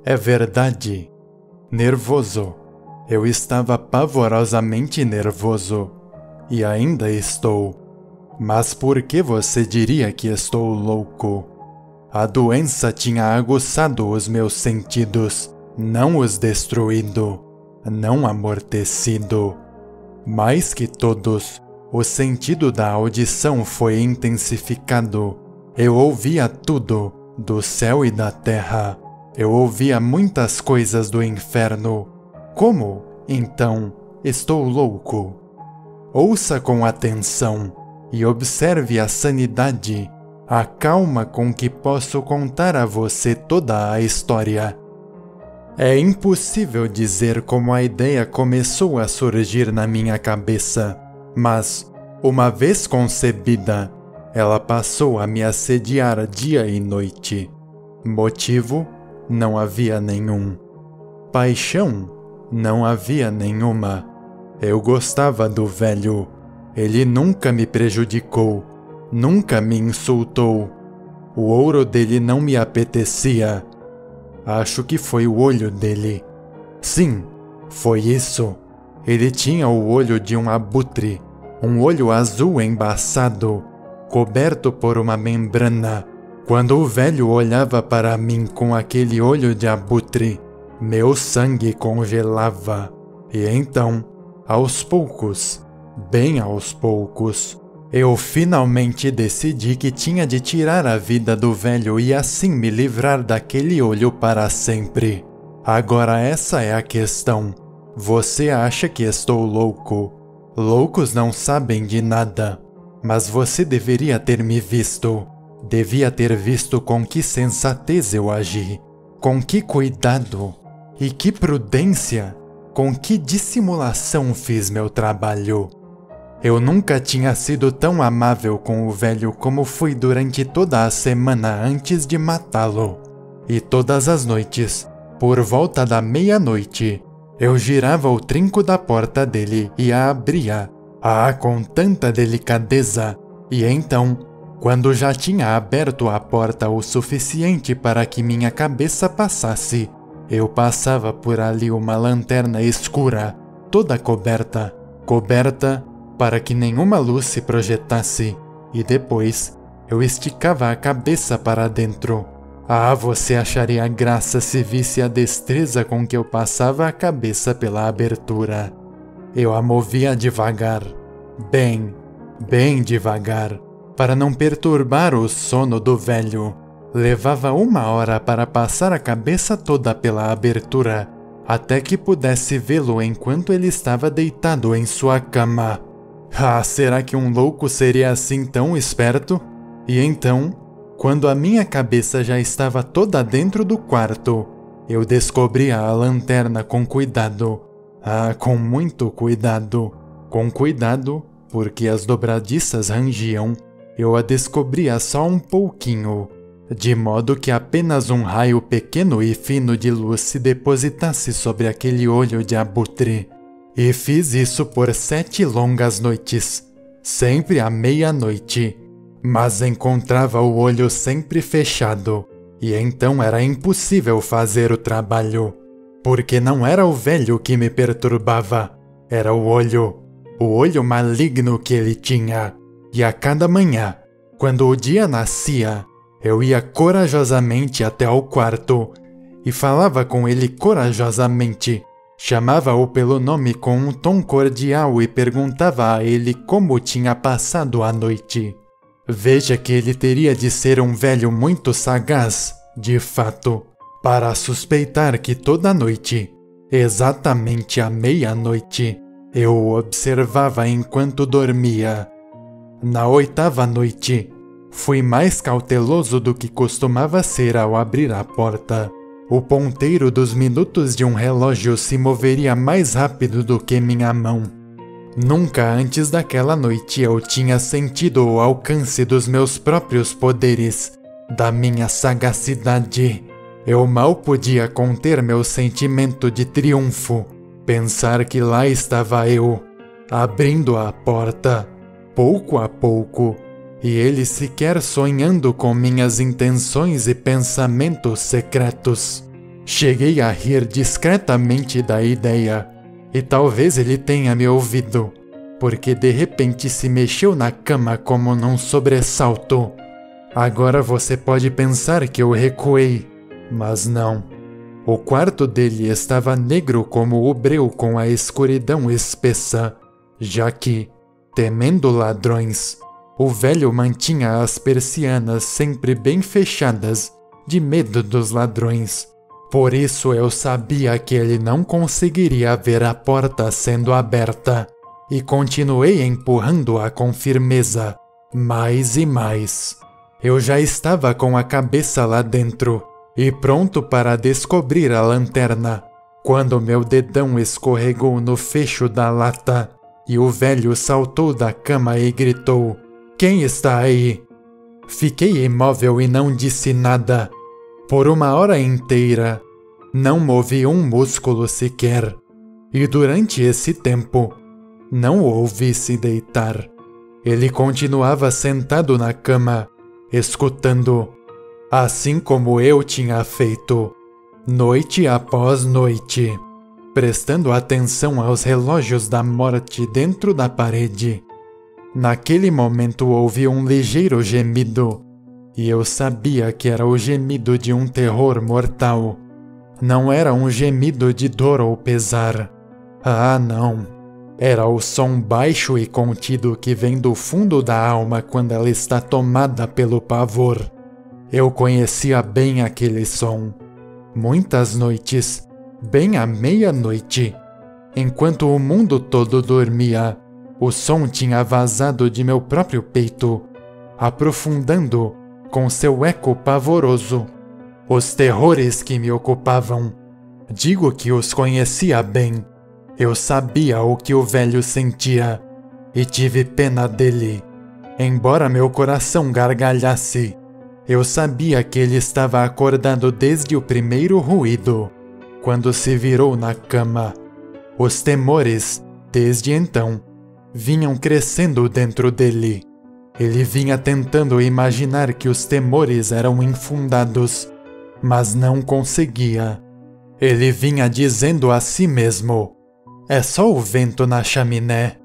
É verdade. Nervoso. Eu estava pavorosamente nervoso. E ainda estou. Mas por que você diria que estou louco? A doença tinha aguçado os meus sentidos, não os destruído, não amortecido. Mais que todos, o sentido da audição foi intensificado. Eu ouvia tudo, do céu e da terra. Eu ouvia muitas coisas do inferno. Como, então, estou louco? Ouça com atenção e observe a sanidade, a calma com que posso contar a você toda a história. É impossível dizer como a ideia começou a surgir na minha cabeça, mas, uma vez concebida, ela passou a me assediar dia e noite. Motivo? Não havia nenhum. Paixão? Não havia nenhuma. Eu gostava do velho. Ele nunca me prejudicou, nunca me insultou. O ouro dele não me apetecia. Acho que foi o olho dele. Sim, foi isso. Ele tinha o olho de um abutre, um olho azul embaçado, coberto por uma membrana. Quando o velho olhava para mim com aquele olho de abutre, meu sangue congelava. E então, aos poucos, bem aos poucos, eu finalmente decidi que tinha de tirar a vida do velho e assim me livrar daquele olho para sempre. Agora essa é a questão. Você acha que estou louco? Loucos não sabem de nada. Mas você deveria ter me visto. Devia ter visto com que sensatez eu agi. Com que cuidado. E que prudência. Com que dissimulação fiz meu trabalho. Eu nunca tinha sido tão amável com o velho como fui durante toda a semana antes de matá-lo. E todas as noites, por volta da meia-noite, eu girava o trinco da porta dele e a abria, com tanta delicadeza. E então, quando já tinha aberto a porta o suficiente para que minha cabeça passasse, eu passava por ali uma lanterna escura, toda coberta para que nenhuma luz se projetasse, e depois eu esticava a cabeça para dentro. Você acharia graça se visse a destreza com que eu passava a cabeça pela abertura. Eu a movia devagar, bem devagar, para não perturbar o sono do velho. Levava 1 hora para passar a cabeça toda pela abertura, até que pudesse vê-lo enquanto ele estava deitado em sua cama. Será que um louco seria assim tão esperto? E então, quando a minha cabeça já estava toda dentro do quarto, eu descobria a lanterna com cuidado. Com muito cuidado. Com cuidado, porque as dobradiças rangiam. Eu a descobria só um pouquinho, de modo que apenas um raio pequeno e fino de luz se depositasse sobre aquele olho de abutre. E fiz isso por 7 longas noites, sempre à meia-noite. Mas encontrava o olho sempre fechado, e então era impossível fazer o trabalho. Porque não era o velho que me perturbava, era o olho maligno que ele tinha. E a cada manhã, quando o dia nascia, eu ia corajosamente até ao quarto e falava com ele corajosamente. Chamava-o pelo nome com um tom cordial e perguntava a ele como tinha passado a noite. Veja que ele teria de ser um velho muito sagaz, de fato, para suspeitar que toda noite, exatamente à meia-noite, eu o observava enquanto dormia. Na 8ª noite, fui mais cauteloso do que costumava ser ao abrir a porta. O ponteiro dos minutos de um relógio se moveria mais rápido do que minha mão. Nunca antes daquela noite eu tinha sentido o alcance dos meus próprios poderes, da minha sagacidade. Eu mal podia conter meu sentimento de triunfo, pensar que lá estava eu, abrindo a porta, pouco a pouco, e ele sequer sonhando com minhas intenções e pensamentos secretos. Cheguei a rir discretamente da ideia, e talvez ele tenha me ouvido, porque de repente se mexeu na cama como num sobressalto. Agora você pode pensar que eu recuei, mas não. O quarto dele estava negro como o breu com a escuridão espessa, já que, temendo ladrões, o velho mantinha as persianas sempre bem fechadas, de medo dos ladrões. Por isso eu sabia que ele não conseguiria ver a porta sendo aberta, e continuei empurrando-a com firmeza, mais e mais. Eu já estava com a cabeça lá dentro, e pronto para descobrir a lanterna, quando meu dedão escorregou no fecho da lata, e o velho saltou da cama e gritou: "Quem está aí?" Fiquei imóvel e não disse nada. Por uma hora inteira, não movi um músculo sequer, e durante esse tempo, não o ouvi se deitar. Ele continuava sentado na cama, escutando, assim como eu tinha feito, noite após noite, prestando atenção aos relógios da morte dentro da parede. Naquele momento ouvi um ligeiro gemido, e eu sabia que era o gemido de um terror mortal. Não era um gemido de dor ou pesar. Ah, não. Era o som baixo e contido que vem do fundo da alma quando ela está tomada pelo pavor. Eu conhecia bem aquele som. Muitas noites, bem à meia-noite, enquanto o mundo todo dormia, o som tinha vazado de meu próprio peito, aprofundando, com seu eco pavoroso, os terrores que me ocupavam. Digo que os conhecia bem. Eu sabia o que o velho sentia, e tive pena dele. Embora meu coração gargalhasse, eu sabia que ele estava acordado desde o primeiro ruído, quando se virou na cama. Os temores, desde então, vinham crescendo dentro dele. Ele vinha tentando imaginar que os temores eram infundados, mas não conseguia. Ele vinha dizendo a si mesmo: "É só o vento na chaminé?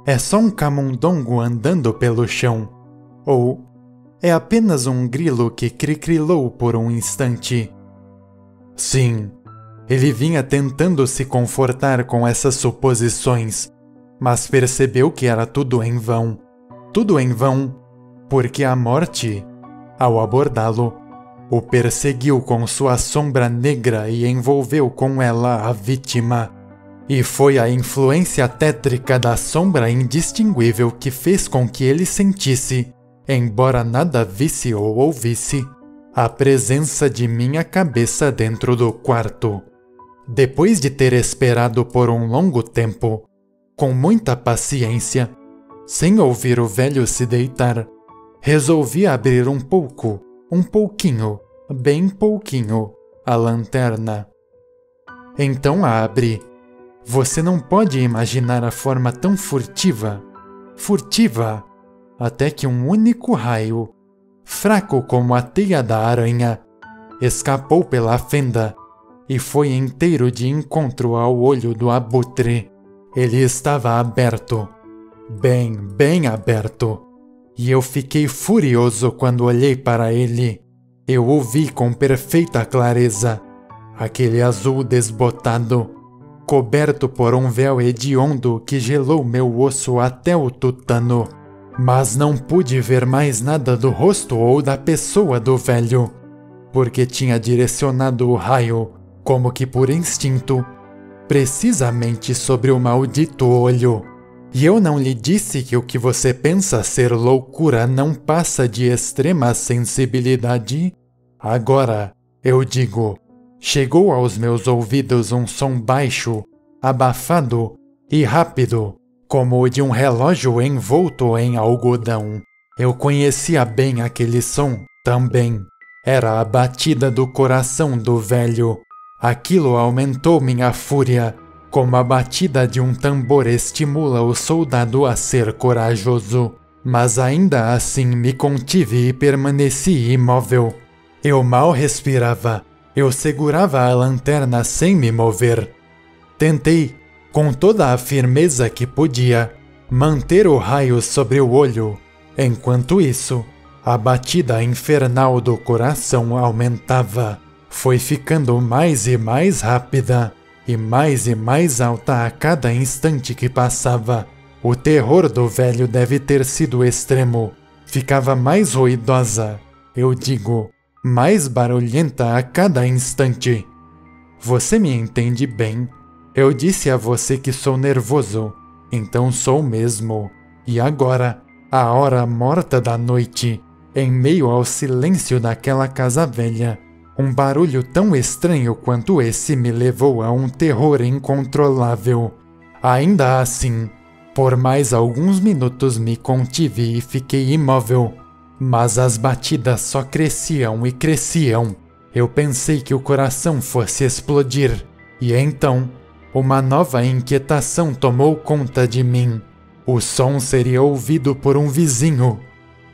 É só um camundongo andando pelo chão? Ou é apenas um grilo que cricrilou por um instante?" Sim, ele vinha tentando se confortar com essas suposições, mas percebeu que era tudo em vão. Tudo em vão, porque a morte, ao abordá-lo, o perseguiu com sua sombra negra e envolveu com ela a vítima. E foi a influência tétrica da sombra indistinguível que fez com que ele sentisse, embora nada visse ou ouvisse, a presença de minha cabeça dentro do quarto. Depois de ter esperado por um longo tempo, com muita paciência, sem ouvir o velho se deitar, resolvi abrir um pouquinho, bem pouquinho, a lanterna. Então a abri. Você não pode imaginar a forma tão furtiva, até que um único raio, fraco como a teia da aranha, escapou pela fenda e foi inteiro de encontro ao olho do abutre. Ele estava aberto, bem aberto, e eu fiquei furioso quando olhei para ele. Eu o vi com perfeita clareza, aquele azul desbotado, coberto por um véu hediondo que gelou meu osso até o tutano. Mas não pude ver mais nada do rosto ou da pessoa do velho, porque tinha direcionado o raio, como que por instinto, precisamente sobre o maldito olho. E eu não lhe disse que o que você pensa ser loucura não passa de extrema sensibilidade? Agora, eu digo, chegou aos meus ouvidos um som baixo, abafado e rápido, como o de um relógio envolto em algodão. Eu conhecia bem aquele som também. Era a batida do coração do velho. Aquilo aumentou minha fúria, como a batida de um tambor estimula o soldado a ser corajoso. Mas ainda assim me contive e permaneci imóvel. Eu mal respirava, Eu segurava a lanterna sem me mover. Tentei, com toda a firmeza que podia, manter o raio sobre o olho. Enquanto isso, a batida infernal do coração aumentava. Foi ficando mais e mais rápida e mais alta a cada instante que passava. O terror do velho deve ter sido extremo. Ficava mais ruidosa, eu digo, mais barulhenta a cada instante. Você me entende bem? Eu disse a você que sou nervoso, então sou mesmo. E agora, a hora morta da noite, em meio ao silêncio daquela casa velha, um barulho tão estranho quanto esse me levou a um terror incontrolável. Ainda assim, por mais alguns minutos me contive e fiquei imóvel, mas as batidas só cresciam e cresciam. Eu pensei que o coração fosse explodir, e então uma nova inquietação tomou conta de mim. O som seria ouvido por um vizinho.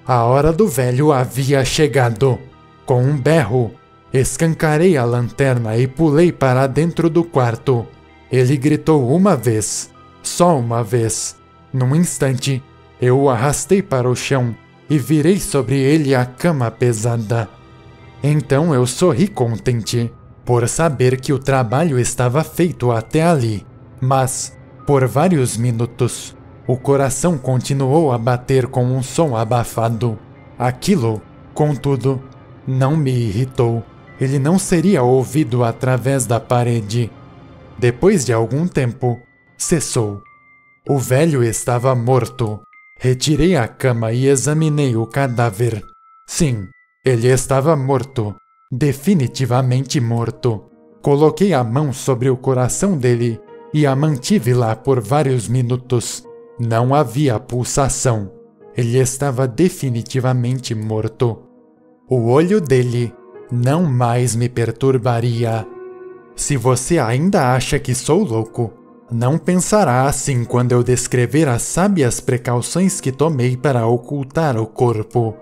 A hora do velho havia chegado. Com um berro, escancarei a lanterna e pulei para dentro do quarto. Ele gritou uma vez, só uma vez. Num instante, eu o arrastei para o chão e virei sobre ele a cama pesada. Então eu sorri contente, por saber que o trabalho estava feito até ali. Mas, por vários minutos, o coração continuou a bater com um som abafado. Aquilo, contudo, não me irritou. Ele não seria ouvido através da parede. Depois de algum tempo, cessou. O velho estava morto. Retirei a cama e examinei o cadáver. Sim, ele estava morto. Definitivamente morto. Coloquei a mão sobre o coração dele e a mantive lá por vários minutos. Não havia pulsação. Ele estava definitivamente morto. O olho dele não mais me perturbaria. Se você ainda acha que sou louco, não pensará assim quando eu descrever as sábias precauções que tomei para ocultar o corpo.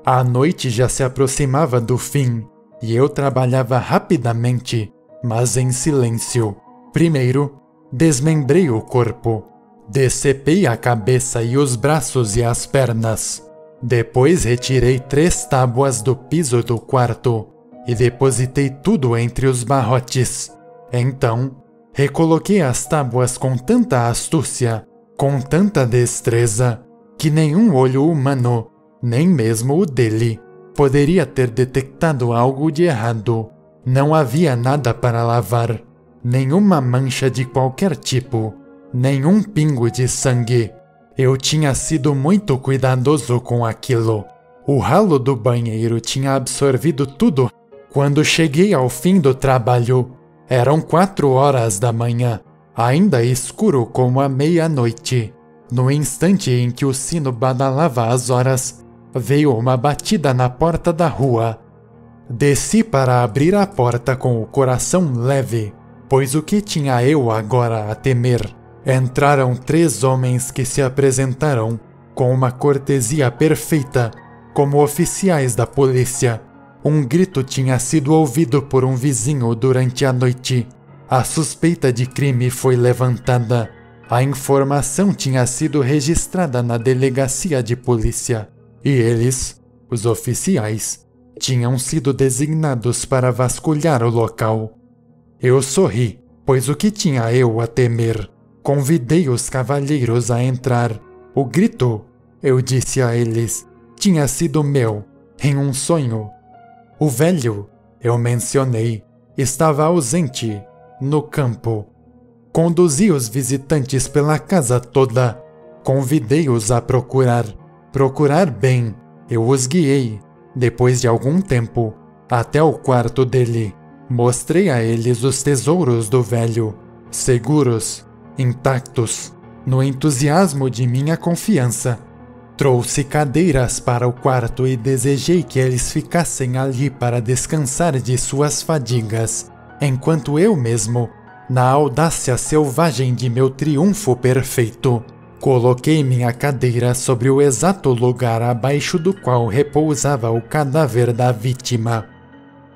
A noite já se aproximava do fim e eu trabalhava rapidamente, mas em silêncio. Primeiro, desmembrei o corpo. Decepei a cabeça e os braços e as pernas. Depois retirei 3 tábuas do piso do quarto e depositei tudo entre os barrotes. Então, recoloquei as tábuas com tanta astúcia, com tanta destreza, que nenhum olho humano, nem mesmo o dele, poderia ter detectado algo de errado. Não havia nada para lavar, nenhuma mancha de qualquer tipo, nenhum pingo de sangue. Eu tinha sido muito cuidadoso com aquilo. O ralo do banheiro tinha absorvido tudo. Quando cheguei ao fim do trabalho, eram 4 horas da manhã, ainda escuro como a meia-noite. No instante em que o sino badalava as horas, veio uma batida na porta da rua. Desci para abrir a porta com o coração leve, pois o que tinha eu agora a temer? Entraram 3 homens que se apresentaram com uma cortesia perfeita, como oficiais da polícia. Um grito tinha sido ouvido por um vizinho durante a noite. A suspeita de crime foi levantada. A informação tinha sido registrada na delegacia de polícia. E eles, os oficiais, tinham sido designados para vasculhar o local. Eu sorri, pois o que tinha eu a temer? Convidei os cavalheiros a entrar. O grito, eu disse a eles, tinha sido meu, em um sonho. O velho, eu mencionei, estava ausente, no campo. Conduzi os visitantes pela casa toda. Convidei-os a procurar. Procurar bem. Eu os guiei, depois de algum tempo, até o quarto dele. Mostrei a eles os tesouros do velho, seguros, intactos, no entusiasmo de minha confiança. Trouxe cadeiras para o quarto e desejei que eles ficassem ali para descansar de suas fadigas, enquanto eu mesmo, na audácia selvagem de meu triunfo perfeito, coloquei minha cadeira sobre o exato lugar abaixo do qual repousava o cadáver da vítima.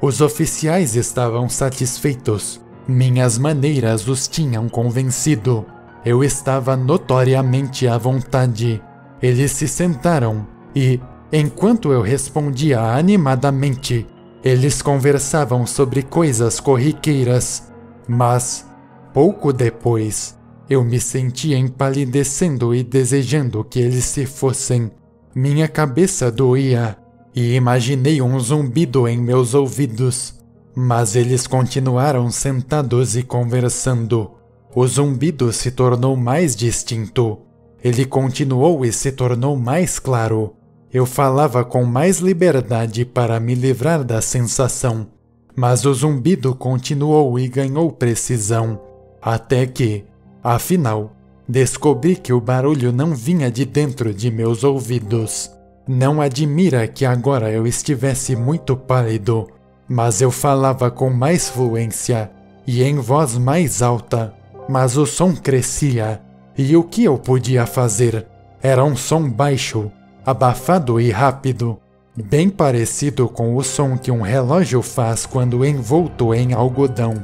Os oficiais estavam satisfeitos. Minhas maneiras os tinham convencido. Eu estava notoriamente à vontade. Eles se sentaram e, enquanto eu respondia animadamente, eles conversavam sobre coisas corriqueiras. Mas, pouco depois, eu me sentia empalidecendo e desejando que eles se fossem. Minha cabeça doía e imaginei um zumbido em meus ouvidos. Mas eles continuaram sentados e conversando. O zumbido se tornou mais distinto. Ele continuou e se tornou mais claro. Eu falava com mais liberdade para me livrar da sensação. Mas o zumbido continuou e ganhou precisão. Até que, afinal, descobri que o barulho não vinha de dentro de meus ouvidos. Não admira que agora eu estivesse muito pálido, mas eu falava com mais fluência e em voz mais alta. Mas o som crescia, e o que eu podia fazer? Era um som baixo, abafado e rápido, bem parecido com o som que um relógio faz quando envolto em algodão.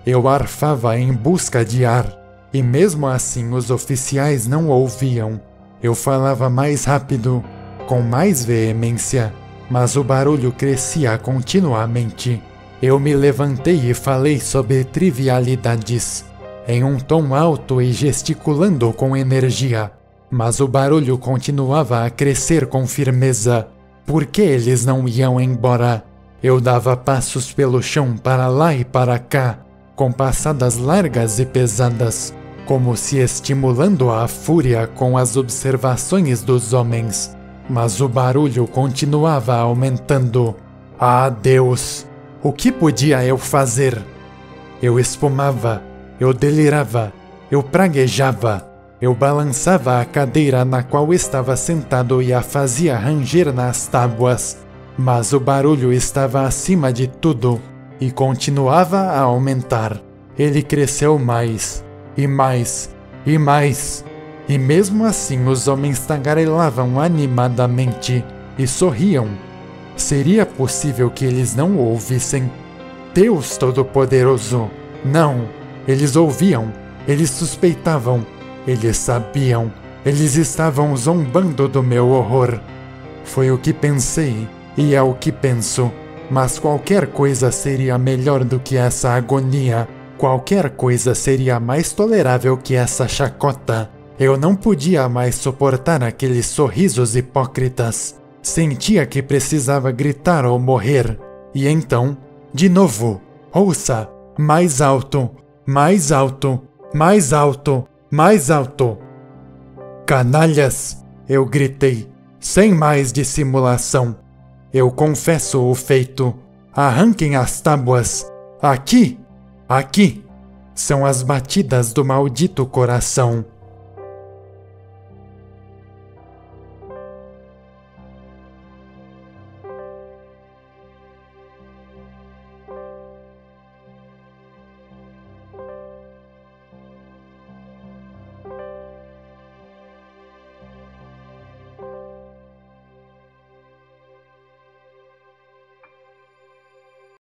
Eu arfava em busca de ar, e mesmo assim os oficiais não ouviam. Eu falava mais rápido, com mais veemência, mas o barulho crescia continuamente. Eu me levantei e falei sobre trivialidades, em um tom alto e gesticulando com energia, mas o barulho continuava a crescer com firmeza. Por que eles não iam embora? Eu dava passos pelo chão para lá e para cá, com passadas largas e pesadas, como se estimulando a fúria com as observações dos homens. Mas o barulho continuava aumentando. Ah, Deus! O que podia eu fazer? Eu espumava, eu delirava, eu praguejava, eu balançava a cadeira na qual estava sentado e a fazia ranger nas tábuas. Mas o barulho estava acima de tudo e continuava a aumentar. Ele cresceu mais, e mais, e mais. E mesmo assim os homens tagarelavam animadamente e sorriam. Seria possível que eles não o ouvissem? Deus Todo-Poderoso! Não! Eles ouviam, eles suspeitavam, eles sabiam, eles estavam zombando do meu horror. Foi o que pensei, e é o que penso. Mas qualquer coisa seria melhor do que essa agonia. Qualquer coisa seria mais tolerável que essa chacota. Eu não podia mais suportar aqueles sorrisos hipócritas. Sentia que precisava gritar ou morrer. E então, de novo, ouça, mais alto, mais alto, mais alto, mais alto. Canalhas, eu gritei, sem mais dissimulação. Eu confesso o feito. Arranquem as tábuas. Aqui, aqui. São as batidas do maldito coração.